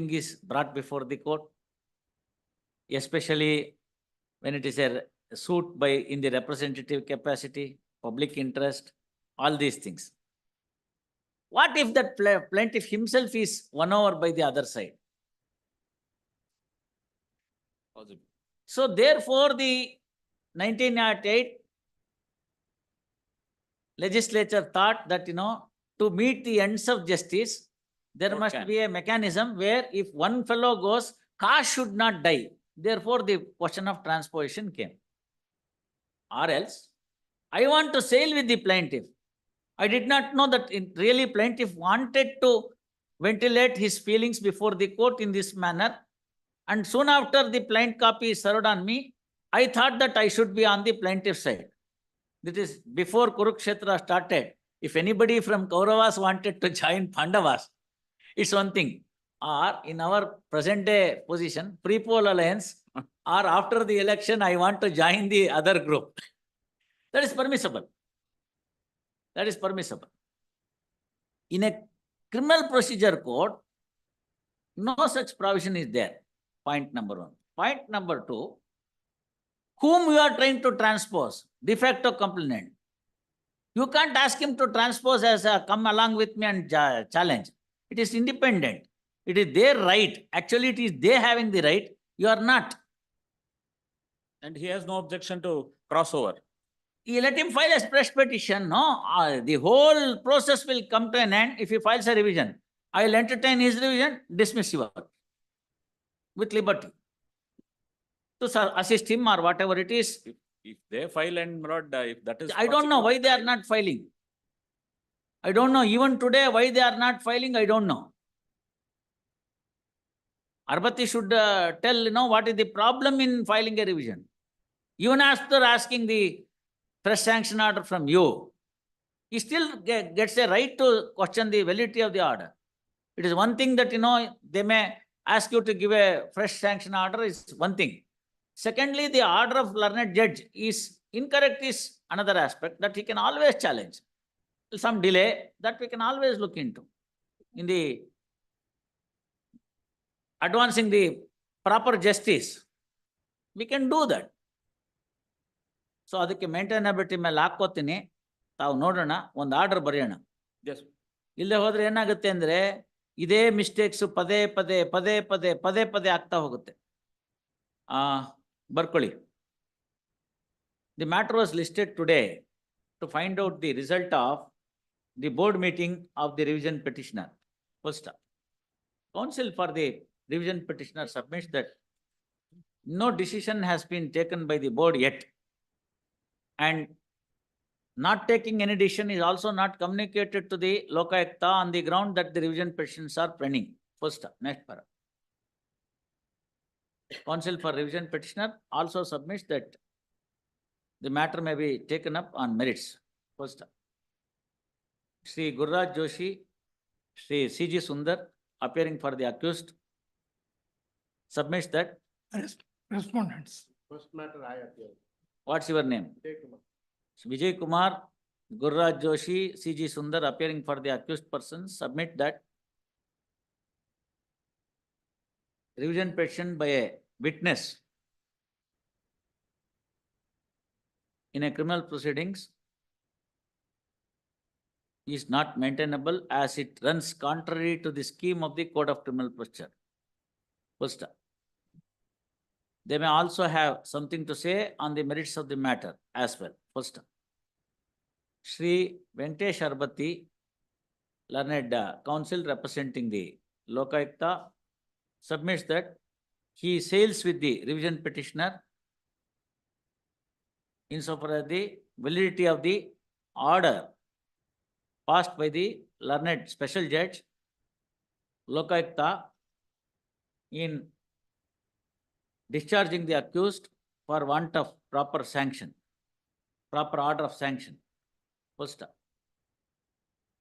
is brought before the court, especially when it is a suit by in the representative capacity, public interest, all these things. What if that plaintiff himself is won over by the other side? Possible. So therefore, the 1908 legislature thought that, to meet the ends of justice, there Court must can. be a mechanism where if one fellow goes, cause should not die. Therefore, the question of transposition came. Or else, I want to sail with the plaintiff. I did not know that really plaintiff wanted to ventilate his feelings before the court in this manner. And soon after the plaint copy is served on me, I thought that I should be on the plaintiff's side. That is before Kurukshetra started. If anybody from Kauravas wanted to join Pandavas, it's one thing. Or in our present day position, pre-poll alliance, or after the election, I want to join the other group. That is permissible. That is permissible. In a criminal procedure code, no such provision is there. Point number one. Point number two, whom you are trying to transpose, de facto complainant. You can't ask him to transpose as a come along with me and challenge. It is independent. It is their right. Actually, it is they having the right. You are not. And he has no objection to crossover. You let him file a fresh petition. No, the whole process will come to an end if he files a revision. I will entertain his revision, dismiss you with liberty to assist him or whatever it is. If they file and not, if that is. I don't know why they are not filing. I don't know even today why they are not filing. I don't know. Arbati should tell, what is the problem in filing a revision. Even after asking the fresh sanction order from you, he still gets a right to question the validity of the order. It is one thing that, they may ask you to give a fresh sanction order is one thing. Secondly, the order of learned judge is incorrect is another aspect that he can always challenge. Some delay that we can always look into in the advancing the proper justice. We can do that. So ಅದಕ್ಕೆ ಮೇಂಟೈನಬಿಲಿಟಿ ಮೇಲೆ ಹಾಕೋತೀನಿ, ತಾವು ನೋಡೋಣ, ಒಂದು order ಬರೆಯೋಣ. Yes. ಇಲ್ಲೇ ಹೋದ್ರೆ ಏನಾಗುತ್ತೆ ಅಂದ್ರೆ ಇದೇ ಮಿಸ್ಟೇಕ್ಸ್ ಪದೇ ಪದೇ ಪದೇ ಪದೇ ಪದೇ ಪದೇ ಆಗ್ತಾ ಹೋಗುತ್ತೆ. ಬರ್ಕೊಳ್ಳಿ. The matter was listed today to find out the result of the board meeting of the revision petitioner. First, counsel for the revision petitioner submits that no decision has been taken by the board yet. And not taking any decision is also not communicated to the Lokayukta on the ground that the revision petitions are pending. First, next para. Counsel for revision petitioner also submits that the matter may be taken up on merits. First, Sri Gurraj Joshi, Sri C.G. Sundar, appearing for the accused, submits that. Respondents. First matter I appear. What's your name? Vijay Kumar, Gurraj Joshi, C.G. Sundar, appearing for the accused persons, submit that revision petition by a witness in a criminal proceedings is not maintainable as it runs contrary to the scheme of the Code of Criminal Procedure. First, they may also have something to say on the merits of the matter as well. First, Sri Venkatesh Arbati, learned counsel representing the Lokayukta, submits that he sails with the revision petitioner insofar as the validity of the order passed by the learned special judge Lokayukta in discharging the accused for want of proper sanction, proper order of sanction. First,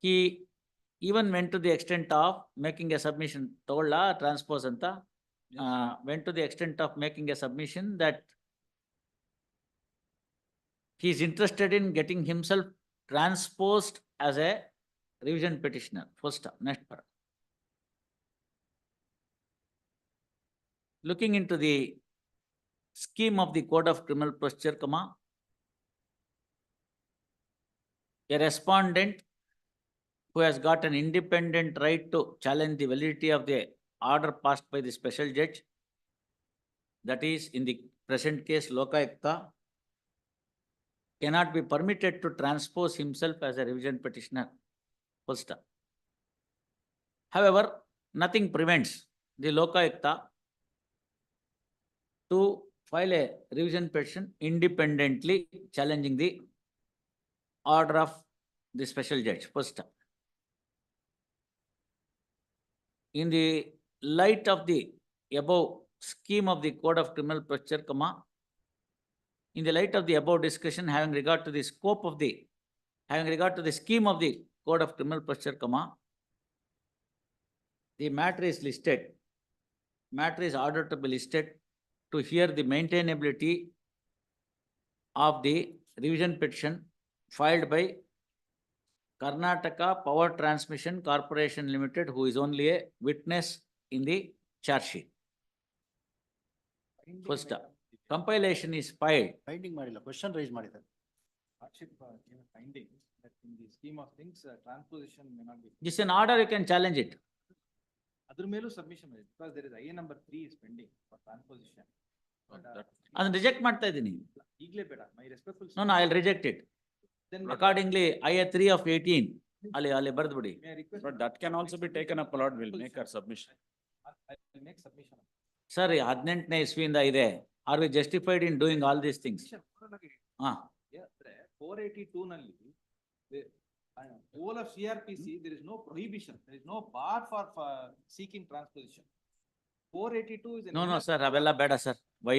he even went to the extent of making a submission, tola transpose anta, went to the extent of making a submission that he is interested in getting himself transposed as a revision petitioner. First, next para. looking into the scheme of the Code of Criminal Procedure, comma, a respondent who has got an independent right to challenge the validity of the order passed by the special judge, that is in the present case Lokayukta, cannot be permitted to transpose himself as a revision petitioner. Full stop. However, nothing prevents the Lokayukta to file a revision petition independently challenging the order of the special judge. First step. In the light of the above scheme of the Code of Criminal Procedure, comma, in the light of the above discussion, having regard to the scope of the, having regard to the scheme of the Code of Criminal Procedure, comma, the matter is listed, matter is ordered to be listed to hear the maintainability of the revision petition filed by Karnataka Power Transmission Corporation Limited, who is only a witness in the charge sheet. First, compilation is filed. Finding ಮಾಡಿಲ್ಲ, question raise ಮಾಡಿದ್ದಾರೆ. Hardship, finding that in the scheme of things, transposition may not be. This is an order, you can challenge it. ಅದ್ರ ಮೇಲೂ submission ಇದೆ, because there is IA number 3 is pending for transposition. But, ಅದನ್ನ reject ಮಾಡ್ತಾ ಇದ್ದೀನಿ. ಈಗ್ಲೇ ಬೇಡ, my respectful. No, I'll reject it. Then Accordingly, IA 3 of 18, ಅಲ್ಲಿ ಬರ್ದ್ಬಿಡಿ. may I request. But that can also be taken up, Lord, we'll make our submission. I will make submission. Sir 18ನೇ ಇಸ್ವಿಯಿಂದ ಇದೆ. Are we justified in doing all these things? ಹಾ. Yeah, 482 ನಲ್ಲಿ, the whole of CRPC, there is no prohibition, there is no bar for seeking transposition. 482 is. No, sir, ಅವೆಲ್ಲ ಬೇಡ sir. Why,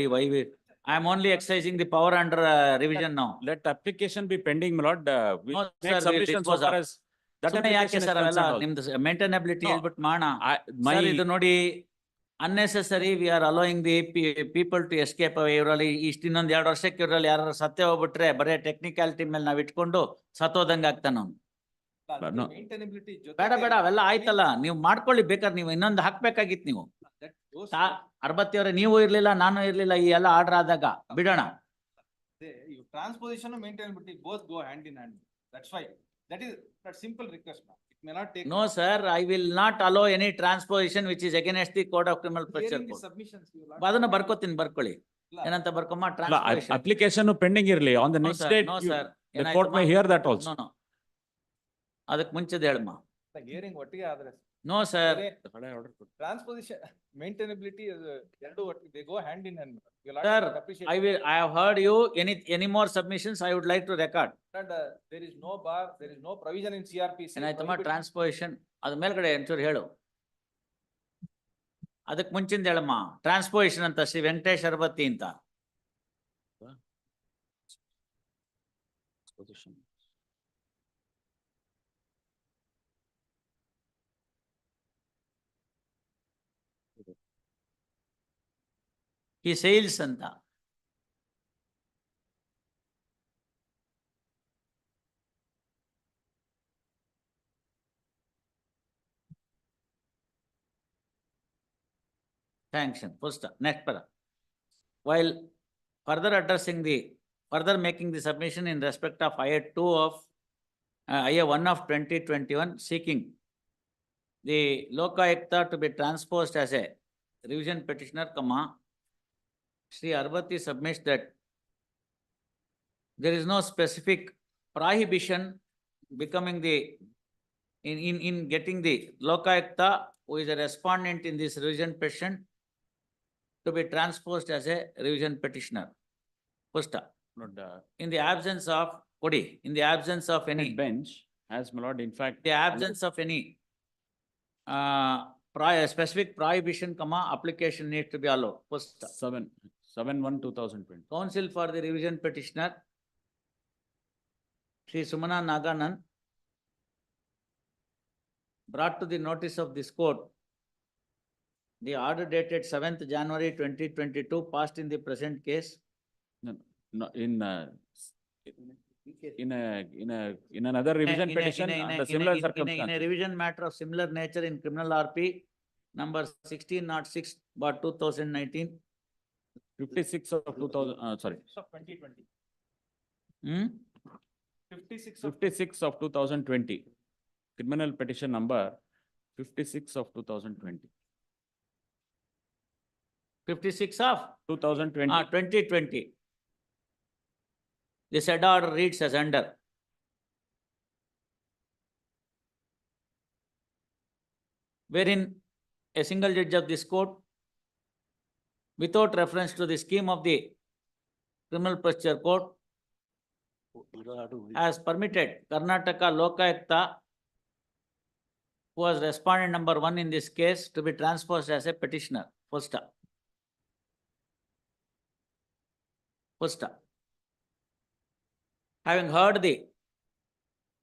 I am only exercising the power under revision now. Let application be pending, my lord, we No, make sir, submission so dispose far of. as that ಸುಮ್ನೆ ಯಾಕೆ application is sir ಅವೆಲ್ಲ concerned also. ನಿಮ್ದು ಮೇಂಟೈನಬಿಲಿಟಿ No. ಹೇಳ್ಬಿಟ್ಟು ಮಾಡೋಣ. My, Sir, ಇದು ನೋಡಿ unnecessary, we are allowing the people to escape away. ಇವರಲ್ಲಿ ಇಷ್ಟ ಇನ್ನೊಂದ್ 2 ವರ್ಷಕ್ಕೆ ಇವರಲ್ಲಿ ಯಾರು ಸತ್ತೇ ಹೋಗ್ಬಿಟ್ರೆ ಬರೇ ಟೆಕ್ನಿಕಾಲಿಟಿ ಮೇಲೆ ನಾವ್ ಇಟ್ಕೊಂಡು ಸತ್ತೋದಂಗ ಆಗ್ತಾನ ಅವ್ನು. No. Maintainability ಜೊತೆಗೆ. ಬೇಡ ಅವೆಲ್ಲ ಆಯ್ತಲ್ಲ, ನೀವು ಮಾಡ್ಕೊಳ್ಳಿ ಬೇಕಾದ್ರೆ, ನೀವು ಇನ್ನೊಂದು ಹಾಕ್ಬೇಕಾಗಿತ್ತು ನೀವು. That goes. ಅರ್ಬತ್ತಿಯವರೇ ನೀವು ಇರ್ಲಿಲ್ಲ, ನಾನು ಇರ್ಲಿಲ್ಲ, ಈ ಎಲ್ಲ ಆರ್ಡರ್ ಆದಾಗ ಬಿಡೋಣ. You transposition and maintainability both go hand in hand. That's why. That is that simple request, ma'am. It may not take. No, sir, I will not allow any transposition which is against the Code of Criminal Procedure Hearing the Code. submissions, you will. ಅದನ್ನ ಬರ್ಕೊಳ್ಳಿ. ಏನಂತ ಬರ್ಕೊಮ್ಮ, transposition. application pending ಇರ್ಲಿ, on the No, next sir, date, no, you- sir. the court may hear that also. No. ಅದಕ್ಕೆ ಮುಂಚೆದ ಹೇಳಮ್ಮ. The hearing ಒಟ್ಟಿಗೆ ಆದ್ರೆ. No, sir. Transposition, maintainability is ಎರಡು ಒಟ್ಟಿಗೆ, they go hand in hand. You'll Sir, have to appreciate. I have heard you. Any more submissions I would like to record. And there is no bar, there is no provision in CRPC. ಏನಾಯ್ತಮ್ಮ transposition ಅದ ಮೇಲ್ಗಡೆ ಒಂಚೂರು ಹೇಳು. ಅದಕ್ಕೆ ಮುಂಚಿಂದ ಹೇಳಮ್ಮ, transposition ಅಂತ ಶ್ರೀ ವೆಂಕಟೇಶ್ ಅರ್ಬತ್ತಿ ಅಂತ. He sails ಅಂತ. Sanction, first, next para. While further making the submission in respect of IA 2 of, IA 1 of 2021, seeking the Lokayukta to be transposed as a revision petitioner, comma, Shri Arbati submits that there is no specific prohibition becoming the, in getting the Lokayukta, who is a respondent in this revision petition, to be transposed as a revision petitioner. First, Lord, in the absence of, Kodi, in the absence of any, bench, as my lord, in fact. the absence of any specific prohibition, comma, application needs to be allowed. First, 7/1/2020. counsel for the revision petitioner, Shri Sumana Naganan, brought to the notice of this court the order dated 7th January 2022, passed in the present case. No, in another revision petition, under similar In a circumstances. revision matter of similar nature in criminal RP number 1606/2019. 56 of 2000, sorry, of 2020. Hmm? 56 of 56 of 2020. Criminal petition number 56 of 2020. 56 of 2020. 2020. The said order reads as under. Wherein a single judge of this court, without reference to the scheme of the Criminal Procedure Code, has permitted Karnataka Lokayukta, who was respondent number 1 in this case, to be transposed as a petitioner. Full stop. Full stop. Having heard the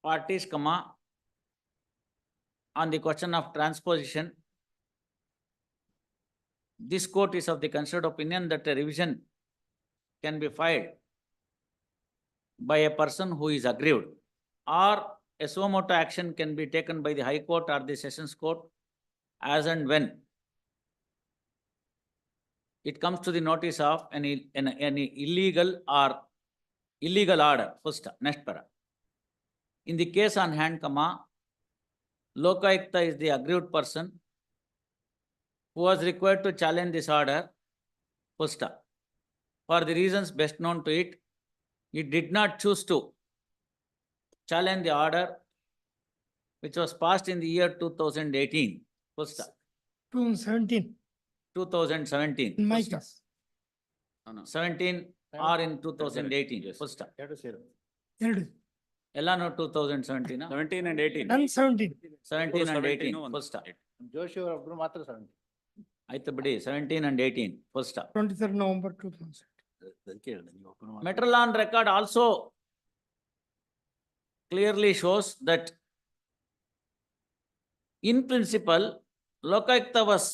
parties, comma, on the question of transposition, this court is of the considered opinion that a revision can be filed by a person who is aggrieved, or a suo motu action can be taken by the High Court or the Sessions Court as and when it comes to the notice of any illegal or illegal order. First, next para. In the case on hand, comma, Lokayukta is the aggrieved person who was required to challenge this order. Full stop. For the reasons best known to it, it did not choose to challenge the order which was passed in the year 2018. Full stop. 2017, 2017. in my Full stop. case. 17 or in 2018. Yes. Full stop. ಎರಡು ಸೇರು. ಎರಡು. Ellano 2017. 17 and 18. None 17. 17 and 18. 17 Full stop. Joshi ಅವರೊಬ್ರು ಮಾತ್ರ 70. ಆಯ್ತು ಬಿಡಿ 17 and 18. Full stop. 23rd November 2000. ಅದಕ್ಕೆ ಹೇಳಿದೆ ನೀವು ಒಬ್ಬರು ಮಾತ್ರ. Matter on record also clearly shows that in principle, Lokayukta was